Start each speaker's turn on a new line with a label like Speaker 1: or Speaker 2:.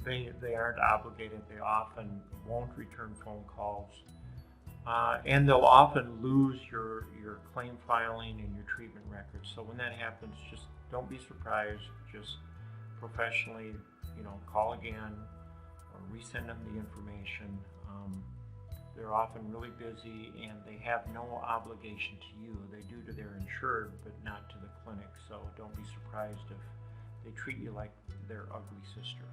Speaker 1: They aren't obligated. They often won't return phone calls. And they'll often lose your claim filing and your treatment records. So when that happens, just don't be surprised. Just professionally, call again or resend them the information. They're often really busy and they have no obligation to you. They do to their insured, but not to the clinic. So don't be surprised if they treat you like their ugly sister.